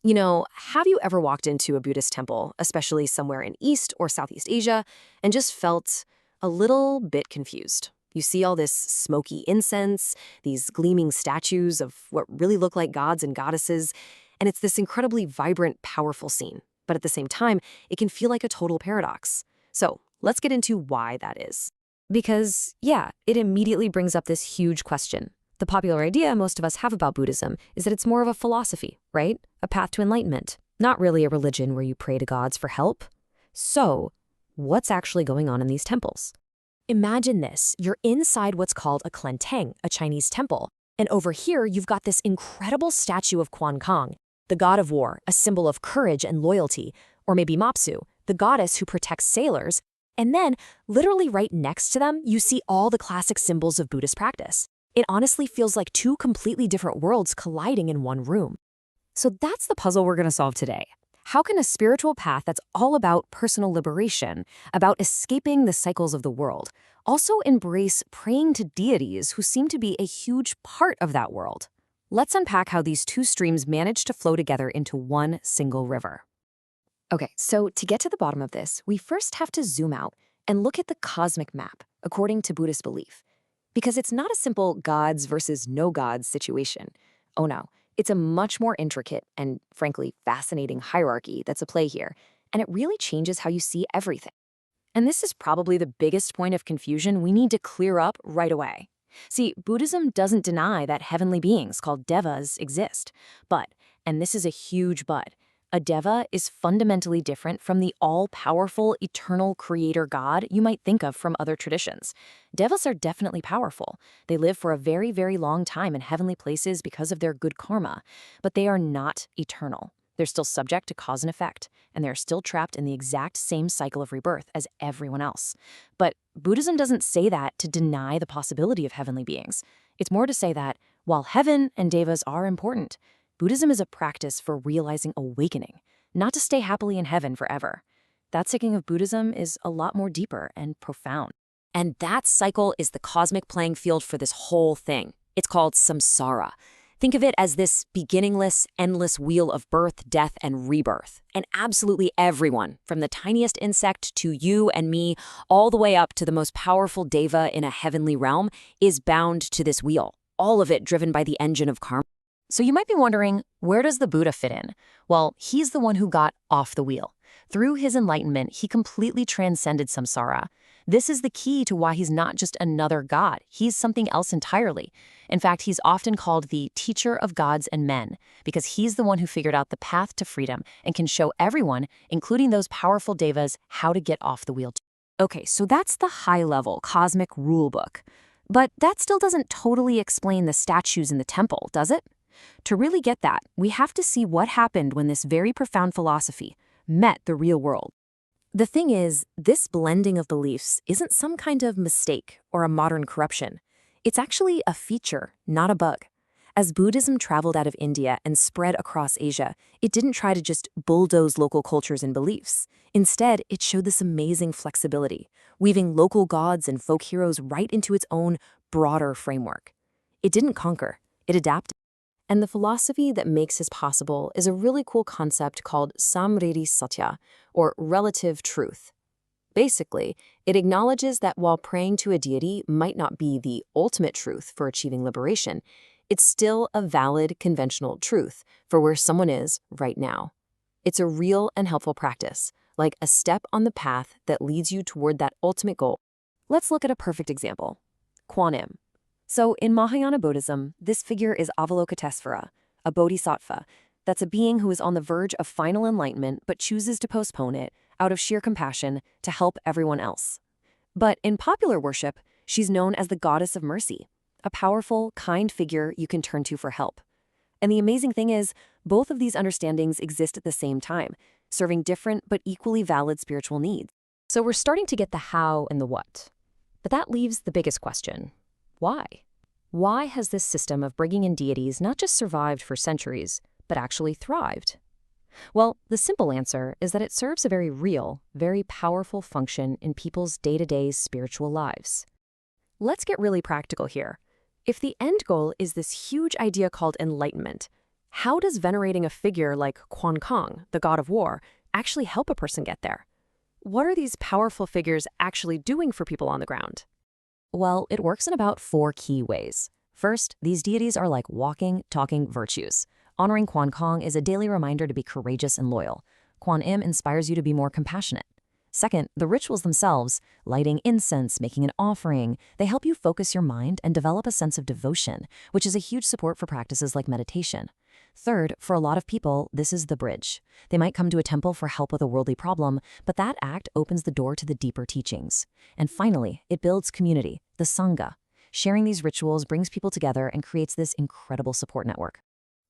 Have you ever walked into a Buddhist temple, especially somewhere in East or Southeast Asia, and just felt a little bit confused? You see all this smoky incense, these gleaming statues of what really look like gods and goddesses, and it's this incredibly vibrant, powerful scene. But at the same time, it can feel like a total paradox. So let's get into why that is. Because, yeah, it immediately brings up this huge question. The popular idea most of us have about Buddhism is that it's more of a philosophy, right? A path to enlightenment, not really a religion where you pray to gods for help. So, what's actually going on in these temples? Imagine this. You're inside what's called a Konten, a Chinese temple. And over here, you've got this incredible statue of Quan Kong, the god of war, a symbol of courage and loyalty, or maybe Mapsu, the goddess who protects sailors. And then, literally right next to them, you see all the classic symbols of Buddhist practice. It honestly feels like two completely different worlds colliding in one room. So that's the puzzle we're going to solve today. How can a spiritual path that's all about personal liberation, about escaping the cycles of the world, also embrace praying to deities who seem to be a huge part of that world? Let's unpack how these two streams manage to flow together into one single river. Okay, so to get to the bottom of this, we first have to zoom out and look at the cosmic map, according to Buddhist belief. Because it's not a simple gods versus no gods situation. Oh no, it's a much more intricate and, frankly, fascinating hierarchy that's at play here, and it really changes how you see everything. And this is probably the biggest point of confusion we need to clear up right away. See, Buddhism doesn't deny that heavenly beings called devas exist, but, and this is a huge but, a deva is fundamentally different from the all-powerful, eternal creator god you might think of from other traditions. Devas are definitely powerful. They live for a very, very long time in heavenly places because of their good karma, but they are not eternal. They're still subject to cause and effect, and they're still trapped in the exact same cycle of rebirth as everyone else. But Buddhism doesn't say that to deny the possibility of heavenly beings. It's more to say that, while heaven and devas are important, Buddhism is a practice for realizing awakening, not to stay happily in heaven forever. That thinking of Buddhism is a lot more deeper and profound. And that cycle is the cosmic playing field for this whole thing. It's called samsara. Think of it as this beginningless, endless wheel of birth, death, and rebirth. And absolutely everyone, from the tiniest insect to you and me, all the way up to the most powerful deva in a heavenly realm, is bound to this wheel, all of it driven by the engine of karma. So you might be wondering, where does the Buddha fit in? Well, he's the one who got off the wheel. Through his enlightenment, he completely transcended samsara. This is the key to why he's not just another god. He's something else entirely. In fact, he's often called the teacher of gods and men, because he's the one who figured out the path to freedom and can show everyone, including those powerful devas, how to get off the wheel. Okay, so that's the high-level cosmic rule book. But that still doesn't totally explain the statues in the temple, does it? To really get that, we have to see what happened when this very profound philosophy met the real world. The thing is, this blending of beliefs isn't some kind of mistake or a modern corruption. It's actually a feature, not a bug. As Buddhism traveled out of India and spread across Asia, it didn't try to just bulldoze local cultures and beliefs. Instead, it showed this amazing flexibility, weaving local gods and folk heroes right into its own broader framework. It didn't conquer, it adapted. And the philosophy that makes this possible is a really cool concept called samriti satya, or relative truth. Basically, it acknowledges that while praying to a deity might not be the ultimate truth for achieving liberation, it's still a valid conventional truth for where someone is right now. It's a real and helpful practice, like a step on the path that leads you toward that ultimate goal. Let's look at a perfect example. Quan. So in Mahayana Buddhism, this figure is Avalokitesvara, a bodhisattva. That's a being who is on the verge of final enlightenment but chooses to postpone it out of sheer compassion to help everyone else. But in popular worship, she's known as the goddess of mercy, a powerful, kind figure you can turn to for help. And the amazing thing is, both of these understandings exist at the same time, serving different but equally valid spiritual needs. So we're starting to get the how and the what. But that leaves the biggest question. Why? Why has this system of bringing in deities not just survived for centuries, but actually thrived? Well, the simple answer is that it serves a very real, very powerful function in people's day-to-day spiritual lives. Let's get really practical here. If the end goal is this huge idea called enlightenment, how does venerating a figure like Quan Kong, the god of war, actually help a person get there? What are these powerful figures actually doing for people on the ground? Well, it works in about 4 key ways. First, these deities are like walking, talking virtues. Honoring Quan Kong is a daily reminder to be courageous and loyal. Quan Im inspires you to be more compassionate. Second, the rituals themselves, lighting incense, making an offering, they help you focus your mind and develop a sense of devotion, which is a huge support for practices like meditation. Third, for a lot of people, this is the bridge. They might come to a temple for help with a worldly problem, but that act opens the door to the deeper teachings. And finally, it builds community, the Sangha. Sharing these rituals brings people together and creates this incredible support network.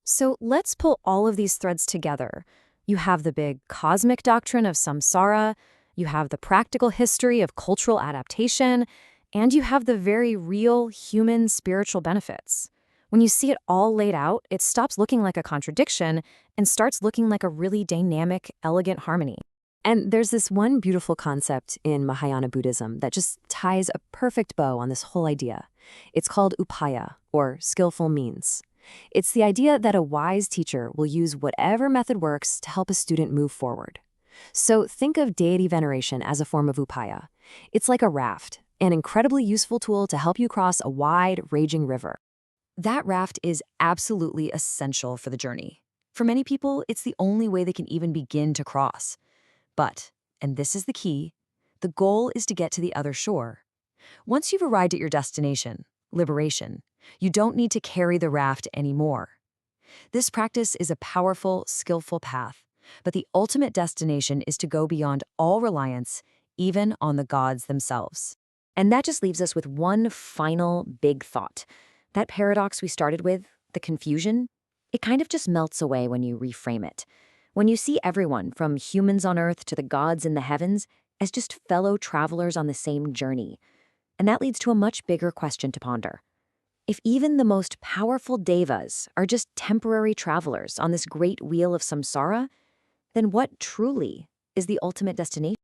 So let's pull all of these threads together. You have the big cosmic doctrine of samsara, you have the practical history of cultural adaptation, and you have the very real human spiritual benefits. When you see it all laid out, it stops looking like a contradiction and starts looking like a really dynamic, elegant harmony. And there's this one beautiful concept in Mahayana Buddhism that just ties a perfect bow on this whole idea. It's called upaya, or skillful means. It's the idea that a wise teacher will use whatever method works to help a student move forward. So think of deity veneration as a form of upaya. It's like a raft, an incredibly useful tool to help you cross a wide, raging river. That raft is absolutely essential for the journey. For many people, it's the only way they can even begin to cross. But, and this is the key, the goal is to get to the other shore. Once you've arrived at your destination, liberation, you don't need to carry the raft anymore. This practice is a powerful, skillful path, but the ultimate destination is to go beyond all reliance, even on the gods themselves. And that just leaves us with one final big thought. That paradox we started with, the confusion, it kind of just melts away when you reframe it. When you see everyone, from humans on Earth to the gods in the heavens, as just fellow travelers on the same journey. And that leads to a much bigger question to ponder. If even the most powerful devas are just temporary travelers on this great wheel of samsara, then what truly is the ultimate destination?